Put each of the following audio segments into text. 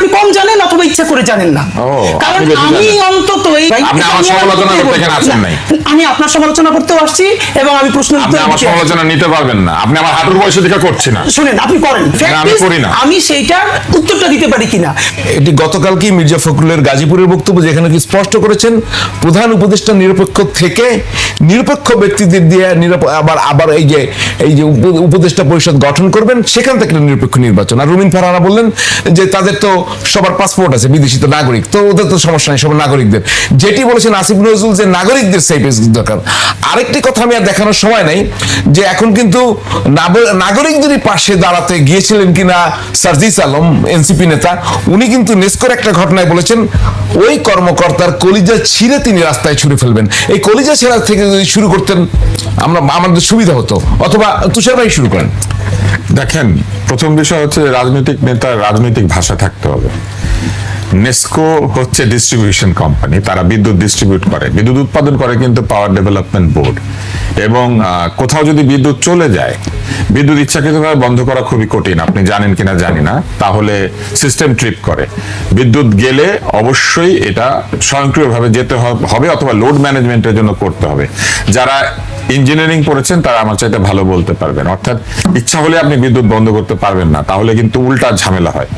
আপনি কম জানেন অথবা ইচ্ছা করে জানেন না। কারণ আমি অন্তত আপনি আমার সমালোচনা করতে এখানে আসেন নাই। আমি আপনার সমালোচনা করতেও আসছি এবং আমি প্রশ্ন আপনি আমার সমালোচনা নিতে পারবেন না। আপনি আমার হাঁটুর বয়সে দেখা করছেন না। শুনেন, আপনি করেন, আমি করি না। আমি সেইটার উত্তরটা দিতে পারি কিনা। এটি গতকালকে মির্জা ফখরুলের গাজীপুরের বক্তব্য, যেখানে কি স্পষ্ট করেছেন প্রধান উপদেষ্টা নিরপেক্ষ থেকে নিরপেক্ষ ব্যক্তিদের দিয়ে আবার এই যে উপদেষ্টা পরিষদ গঠন করবেন, সেখান থেকে নিরপেক্ষ নির্বাচন। আর রুমিন ফারহানা বললেন যে তাদের তো সবার পাসপোর্ট আছে, বিদেশি তো নাগরিক, তো ওদের তো সমস্যা নেই, সব নাগরিকদের। যেটি বলেছেন আসিফ নজরুল যে নাগরিকদের সেফ দরকার। আরেকটি কথা আমি আর দেখানোর সময় নাই, যে এখন কিন্তু নাগরিকদেরই পাশে দাঁড়াতে গিয়েছিলেন কিনা সার্জিস আলম, এনসিপি নেতা, উনি কিন্তু নেস্কোর একটা ঘটনায় বলেছেন ওই কর্মকর্তার কলিজা ছিঁড়ে তিনি রাস্তায় ছুঁড়ে ফেলবেন। এই কলিজা ছেঁড়া থেকে যদি শুরু করতেন আমাদের সুবিধা হতো। অথবা তুষার ভাই শুরু করেন। দেখেন, প্রথম বিষয় হচ্ছে রাজনৈতিক নেতার রাজনৈতিক ভাষা থাকতে হবে। নেস্কো হচ্ছে ডিস্ট্রিবিউশন কোম্পানি, তারা বিদ্যুৎ ডিস্ট্রিবিউট করে, বিদ্যুৎ উৎপাদন করে কিন্তু পাওয়ার ডেভেলপমেন্ট বোর্ড। এবং কোথাও যদি বিদ্যুৎ চলে যায়, বিদ্যুৎ ইচ্ছাকৃতভাবে বন্ধ করা খুবই কঠিন, আপনি জানেন কিনা জানি না, তাহলে সিস্টেম ট্রিপ করে। বিদ্যুৎ গেলে অবশ্যই এটা স্বয়ংক্রিয়ভাবে যেতে হবে অথবা লোড ম্যানেজমেন্টের জন্য করতে হবে। যারা ইঞ্জিনিয়ারিং পড়েছেন তারা আমার চাইতে ভালো বলতে পারবেন। অর্থাৎ ইচ্ছা হলে আপনি বিদ্যুৎ বন্ধ করতে পারবেন না, তাহলে কিন্তু উল্টা ঝামেলা হয়।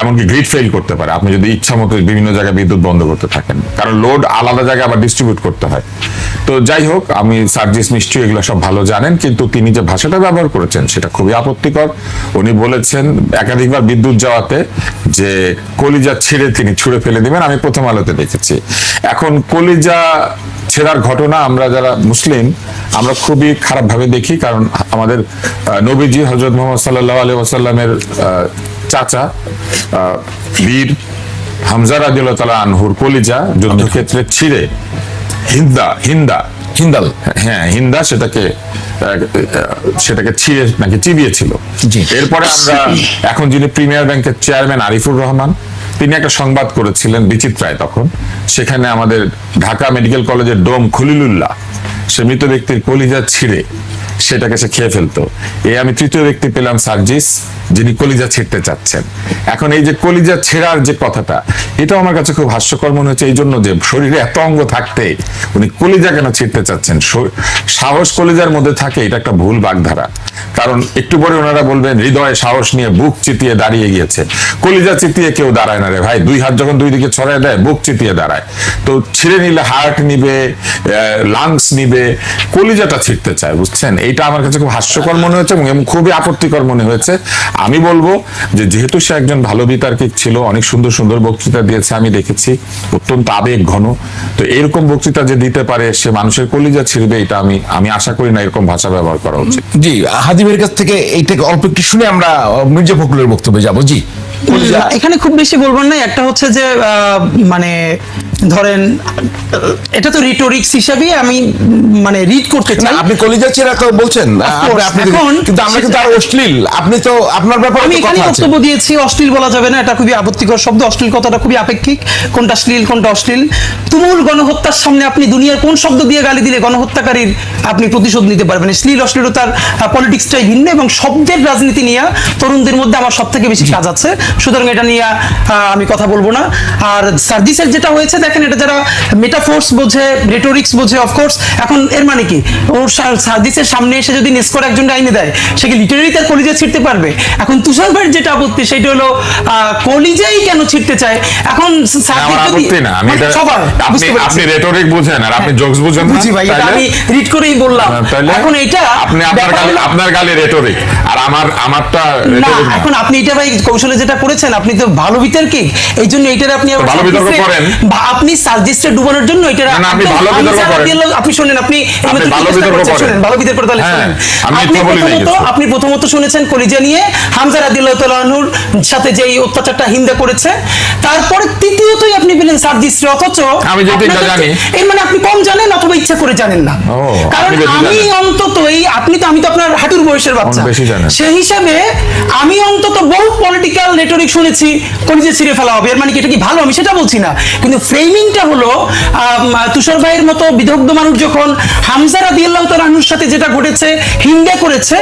এমনকি গ্রিড ফেল করতে পারে আপনি যদি ইচ্ছা মতো বিভিন্ন জায়গায় বিদ্যুৎ বন্ধ করতে থাকেন, কারণ লোড আলাদা জায়গায় আবার ডিস্ট্রিবিউট করতে হয়। তো যাই হোক, আমি সার্জিস নিশ্চয়ই এগুলো সব ভালো জানেন, কিন্তু তিনি যে ভাষাটা ব্যবহার করেছেন সেটা খুবই আপত্তিকর। উনি বলেছেন একাধিকবার বিদ্যুৎ যাওয়াতে যে কলিজা ছিঁড়ে তিনি ছুঁড়ে ফেলে দিবেন, আমি প্রথম আলোতে দেখেছি। এখন কলিজা ছেঁড়ার ঘটনা আমরা যারা মুসলিম আমরা খুবই খারাপ ভাবে দেখি, কারণ আমাদের নবীজি হযরত মুহাম্মদ সাল্লাল্লাহু আলাইহি ওয়াসাল্লামের চাচা বীর হামজা রাদিয়াল্লাহু তাআলা আনহুর কলিজা যুদ্ধক্ষেত্রে ছিঁড়ে হিন্দা সেটাকে ছিঁড়ে নাকি চিবিয়েছিল। এরপরে আমরা এখন যিনি প্রিমিয়ার ব্যাংকের চেয়ারম্যান আরিফুর রহমান, তিনি একটা সংবাদ করেছিলেন বিচিত্রায়, তখন সেখানে আমাদের ঢাকা মেডিকেল কলেজের ডোম খলিলুল্লাহ সে মৃত ব্যক্তির কলিজা ছিঁড়ে সেটাকে সে খেয়ে ফেলতো। আমি তৃতীয় ব্যক্তি পেলাম সার্জিস, যিনি কলিজা ছিঁড়তে চাচ্ছেন। এখন এই যে কলিজা ছেঁড়ার যে কথাটা, এটাও আমার কাছে খুব হাস্যকর মনে হচ্ছে, এই জন্য যে শরীরে এত অঙ্গ থাকতে উনি কলিজা কেন ছিঁড়তে চাচ্ছেন। সাহস কলিজার মধ্যে থাকে, এটা একটা ভুল বাগধারা। কারণ একটু পরে ওনারা বলবেন হৃদয়ে সাহস নিয়ে বুক চিতিয়ে দাঁড়িয়ে গিয়েছে। কলিজা চিতিয়ে কেউ দাঁড়ায় না রে ভাই, দুই হাত যখন দুই দিকে ছড়ায় দেয় বুক চিতিয়ে দাঁড়ায়। তো ছিঁড়ে নিলে হার্ট নিবে, লাংস নিবে, কলিজাটা ছিঁড়তে চায়, বুঝছেন? এইটা আমার কাছে খুব হাস্যকর মনে হয়েছে এবং খুবই আপত্তিকর মনে হয়েছে। আমি বলবো যে যেহেতু সে একজন ভালো বিতার্কিক ছিল, অনেক সুন্দর সুন্দর বক্তৃতা দিয়েছে, আমি দেখেছি, অত্যন্ত আবেগ ঘন, তো এরকম বক্তৃতা যে দিতে পারে সে মানুষের কলিজা ছিঁড়বে, এটা আমি আশা করি না এরকম ভাষা ব্যবহার করা উচিত। জি, হাদিমের কাছ থেকে এইটাকে অল্প একটু শুনে আমরা মির্জা ফখরুলের বক্তব্যে যাব। জি, এখানে খুব বেশি বলবেন না। একটা হচ্ছে যে মানে ধরেন এটা তো রিটোরিক্স হিসাবে আমি মানে রিড করতে চাই। আপনি কলিজা ছেঁড়া তো বলছেন, কিন্তু আমরা কিন্তু আর অশ্লীল, আপনি তো আপনার ব্যাপারে আমি এখানে বক্তব্য দিয়েছি, অশ্লীল বলা যাবে না, এটা খুবই আপত্তিকর শব্দ। অশ্লীল কথাটা খুবই আপেক্ষিক, কোনটা শ্লীল কোনটা অশ্লীল। তুমুল গণহত্যার সামনে আপনি দুনিয়ার কোন শব্দ দিয়ে গালি দিলে গণহত্যাকারীর আপনি প্রতিশোধ নিতে পারবেন? শ্লীল অশ্লীলতার পলিটিক্সটাই ভিন্ন এবং শব্দের রাজনীতি নিয়ে তরুণদের মধ্যে আমার সব থেকে বেশি কাজ আছে, সুতরাং এটা নিয়ে আমি কথা বলবো না। আর সার্জিসের যেটা হয়েছে, দেখেন, এটা যারা মেটাফোর্স বোঝে, রেটোরিক্স বোঝে, অফকোর্স এখন এর মানে কি, ওর সার্জিসের সামনে এসে যদি নেস্কোর একজন আইনে দেয়, সে কি লিটারেলি তার কলিজা ছিঁড়তে পারবে? এখন তুষার ভাইয়ের যেটা আপত্তি সেটা হলো কলিজাই কেন ছিঁড়তে চায়। এখন আপনি রেটোরিক বুঝেন আর আপনি জোকস বুঝেন না, আমি রিড করেই বললাম। এখন এটা আপনি আপনার গালে রেটোরিক আর আমারটা রেটোরিক না। এখন আপনি এটা ভাই কৌশলে যেটা করেছেন, আপনি তো ভালো বিতর্কিক, এই জন্য এটার আপনি ভালো বিতর্ক করেন, আপনি সার্জিসটা ডুবানোর জন্য এটা আপনি ভালো বিতর্ক করেন। আপনি শুনেন, আপনি ভালো বিতর্ক করেন, ভালো বিতর্ক করে তাহলে শুনেন। আপনি প্রথমত শুনেছেন কলিজা নিয়ে হামজা রাদিয়াল্লাহু তাআলা আনহুর সাথে যে এই অত্যাচারটা হিন্দা করেছে, তারপরে তৃতীয়তই আপনি বলেন সার্জিসরে, অথচ আমি যদি জানি এই মানে আপনি কম জানেন অথবা ইচ্ছা করে জানেন না। কারণ আমি অন্তত আমি তো আপনার হাঁটুর বয়সের বাচ্চা, সেই হিসাবে আমি অন্তত বহু পলিটিক্যাল রেটরিক শুনেছি কলিজা ছিঁড়ে ফেলা হবে, এর মানে কি এটা কি ভালো? আমি সেটা বলছি না, কিন্তু ফ্রেমিংটা হলো তুষার ভাইয়ের মতো বিদগ্ধ মানুষ যখন হামজা রাদিয়াল্লাহু তাআলা আনহুর সাথে যেটা ঘটেছে হিন্দে করেছে,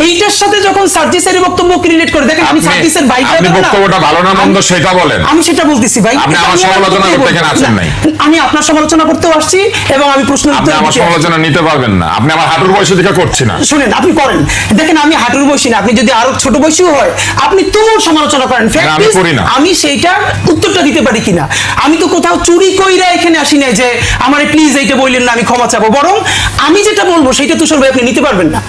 এইটার সাথে যখন সার্জিসের বক্তব্যকে রিলেট করে, দেখেন আমি সার্জিসের ভাইটা আপনি বক্তব্যটা ভালো না মন্দ সেটা বলেন, আমি সেটা বলতেছি ভাই। আপনি আমার সমালোচনা করতে এখানে আসেন নাই। আমি আপনার সমালোচনা করতেও আসছি এবং আমি প্রশ্ন আপনি আমার সমালোচনা নিতে পারবেন না, আপনি আমার হাঁটুর বয়সে দিকে করছি না। শুনেন, আপনি করেন, দেখেন আমি হাঁটুর বয়সী না, আপনি যদি আরো ছোট বয়সীও হয় আপনি তুমুল সমালোচনা করেন। না, আমি করি না। আমি সেইটা উত্তরটা দিতে পারি কিনা, আমি তো কোথাও চুরি কইরা এখানে আসি নাই যে আমারে প্লিজ এইটা বললেন না আমি ক্ষমা চাবো, বরং আমি যেটা বলবো সেইটা তুষার ভাই আপনি নিতে পারবেন না।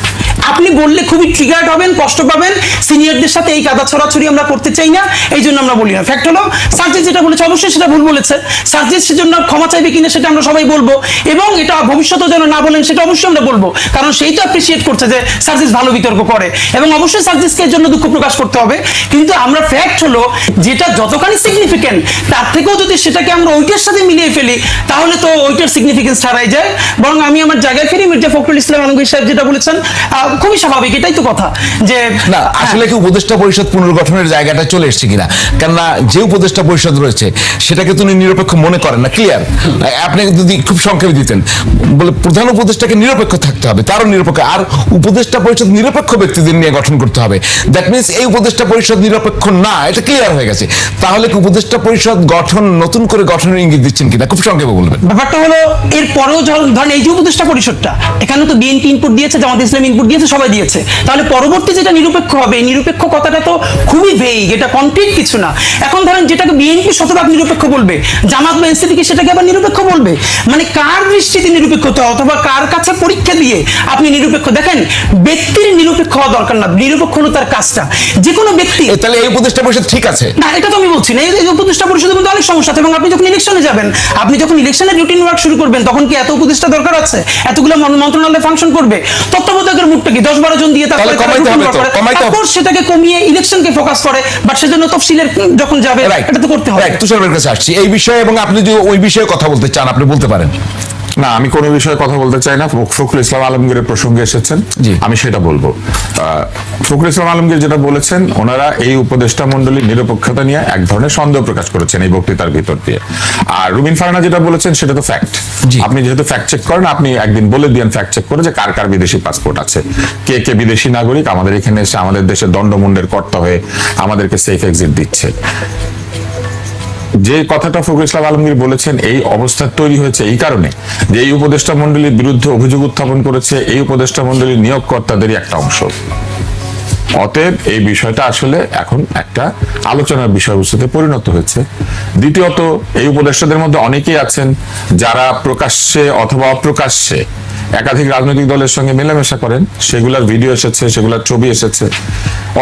আপনি বললে খুবই ট্রিগার্ড হবেন, কষ্ট পাবেন, সিনিয়রদের সাথে এই কাদা ছড়াছড়ি আমরা করতে চাই না, এই জন্য আমরা বলি না। ফ্যাক্ট হলো সার্জিস যেটা বলেছে অবশ্যই সেটা ভুল বলেছে, সার্জিস সেজন্য ক্ষমা চাইবে কিনা সেটা আমরা সবাই বলবো, এবং এটা ভবিষ্যতে যেন না বলেন সেটা অবশ্যই আমরা বলবো, কারণ সেই তো অ্যাপ্রিসিয়েট করছে যে সার্জিস ভালো বিতর্ক করে, এবং অবশ্যই সার্জিসকে এর জন্য দুঃখ প্রকাশ করতে হবে। কিন্তু আমরা ফ্যাক্ট হলো যেটা যতখানি সিগনিফিকেন্ট তার থেকেও যদি সেটাকে আমরা ওইটার সাথে মিলিয়ে ফেলি তাহলে তো ওইটার সিগনিফিকেন্স হারাই যায়। বরং আমি আমার জায়গায় ফিরি, মির্জা ফখরুল ইসলাম আলমগীর সাহেব যেটা বলেছেন খুবই স্বাভাবিক, এটাই তো কথা যে না আসলে কি উপদেষ্টা পরিষদ পুনর্গঠনের জায়গাটা চলে এসেছে কিনা, কেননা যে উপদেষ্টা পরিষদ রয়েছে সেটাকে তিনি নিরপেক্ষ মনে করেন না, ক্লিয়ার। আপনি যদি খুব সংক্ষেপে দিতেন, বলে প্রধান উপদেষ্টাকে নিরপেক্ষ থাকতে হবে, কারণ নিরপেক্ষ, আর উপদেষ্টা পরিষদ নিরপেক্ষ ব্যক্তিদের নিয়ে গঠন করতে হবে। দ্যাট মিনস এই উপদেষ্টা পরিষদ নিরপেক্ষ না, এটা ক্লিয়ার হয়ে গেছে। তাহলে কি উপদেষ্টা পরিষদ গঠন নতুন করে গঠনের ইঙ্গিত দিচ্ছেন কিনা, খুব সংক্ষেপে বলবেন। ব্যাপারটা হলো এর পরেও ধরেন এই যে উপদেষ্টা পরিষদটা, এখানে তো বিএনপি ইনপুট দিয়েছে, জামাত ইসলাম ইনপুট দিয়েছে, সবাই দিয়েছে, তাহলে পরবর্তী যেটা নিরপেক্ষ হবে, এই নিরপেক্ষ কথাটা তো খুবই ভেইগ, এটা কমপ্লিট কিছু না। এখন ধরেন যেটাকে বিএনপি শতভাগ নিরপেক্ষ বলবে, জামাত বা এনসিপি কি সেটাকে আবার নিরপেক্ষ বলবে? মানে কার দৃষ্টিতে নিরপেক্ষতা, অথবা কার কাছে পরীক্ষা দিয়ে আপনি নিরপেক্ষ? দেখেন ব্যক্তির নিরপেক্ষ হওয়া দরকার না, নিরপেক্ষ হলো তার কাজটা। যে কোনো ব্যক্তি, তাহলে এই উপদেষ্টা পরিষদ ঠিক আছে না এটা তো আমি বলছি না, এই উপদেষ্টা পরিষদের মধ্যে অনেক সমস্যা আছে, এবং আপনি যখন ইলেকশনে যাবেন, আপনি যখন ইলেকশনের রুটিন ওয়ার্ক শুরু করবেন, তখন কি এত উপদেষ্টা দরকার আছে? এতগুলো মন্ত্রণালয় ফাংশন করবে, তত্ত্বাবধায়কের মুখটা কি 10-12 জন দিয়ে তারপরে সেটাকে কমিয়ে ইলেকশনকে ফোকাস করে, বাট সেজন্য তফসিলের যখন যাবে এটা তো করতে হবে। তুষার ভাইয়ের কাছে আসছি এই বিষয়ে, এবং আপনি যদি ওই বিষয়ে কথা বলতে চান আপনি বলতে পারেন। না, আমি কোনো বিষয়ে কথা বলতে চাই না। ফখরুল ইসলাম আলমগীরের প্রসঙ্গে এসেছেন, আমি সেটা বলবো। ফখরুল ইসলাম আলমগীর যেটা বলেছেন, ওনারা এই উপদেষ্টা মণ্ডলীর নিরপেক্ষতা নিয়ে এক ধরনের সন্দেহ প্রকাশ করেছেন এই বক্তৃতার ভিতর দিয়ে। আর রুবিন ফারহানা যেটা বলেছেন সেটা তো ফ্যাক্ট। আপনি যেহেতু ফ্যাক্ট চেক করেন, আপনি একদিন বলে দিয়েন ফ্যাক্ট চেক করে যে কার কার বিদেশি পাসপোর্ট আছে, কে কে বিদেশি নাগরিক আমাদের এখানে এসে আমাদের দেশে দণ্ডমুণ্ডের কর্তা হয়ে আমাদেরকে সেফ এক্সিট দিচ্ছে। যে কথাটা ফখরুল ইসলাম আলমগীর বলেছেন, এই অবস্থা তৈরি হয়েছে এই কারণে যে এই উপদেষ্টা মণ্ডলীর বিরুদ্ধে অভিযোগ উত্থাপন করেছে এই উপদেষ্টা মণ্ডলীর নিয়োগকর্তাদেরই একটা অংশ। অতএব এই বিষয়টা আসলে এখন একটা আলোচনার বিষয়বস্তুতে পরিণত হয়েছে। দ্বিতীয়ত, এই উপদেষ্টাদের মধ্যে অনেকেই আছেন যারা প্রকাশ্যে অথবা অপ্রকাশ্যে একাধিক রাজনৈতিক দলের সঙ্গে মেলামেশা করেন, সেগুলোর ভিডিও এসেছে, সেগুলোর ছবি এসেছে।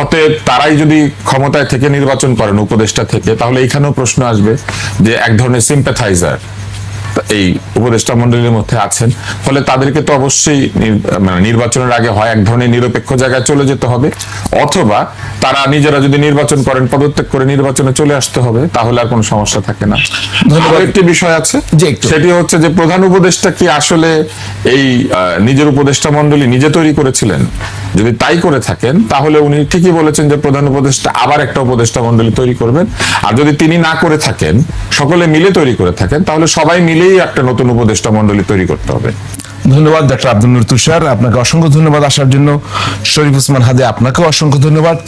অতএব তারাই যদি ক্ষমতায় থেকে নির্বাচন করেন উপদেষ্টা থেকে, তাহলে এইখানেও প্রশ্ন আসবে যে এক ধরনের সিম্প্যাথাইজার এই উপদেষ্টা মণ্ডলীর মধ্যে আছেন, ফলে তাদেরকে তো অবশ্যই নির্বাচনের আগে হয় এক ধরনের নিরপেক্ষ জায়গায় চলে যেতে হবে, অথবা তারা নিজেরা যদি নির্বাচন করেন পদত্যাগ করে নির্বাচনে চলে আসতে হবে, তাহলে আর কোনো সমস্যা থাকে না। ধন্যবাদ। একটি বিষয় আছে, সেটি হচ্ছে যে প্রধান উপদেষ্টা কি আসলে এই নিজের উপদেষ্টা মণ্ডলী নিজে তৈরি করেছিলেন? যদি তাই করে থাকেন তাহলে উনি ঠিকই বলেছেন যে প্রধান উপদেষ্টা আবার একটা উপদেষ্টা মণ্ডলী তৈরি করবেন। আর যদি তিনি না করে থাকেন, সকলে মিলে তৈরি করে থাকেন, তাহলে সবাই মিলেই একটা নতুন উপদেষ্টা মণ্ডলী তৈরি করতে হবে। ধন্যবাদ ডক্টর আব্দুল নূর তুষার, আপনাকে অসংখ্য ধন্যবাদ আসার জন্য। শরীফ ওসমান হাদী, আপনাকেও অসংখ্য ধন্যবাদ।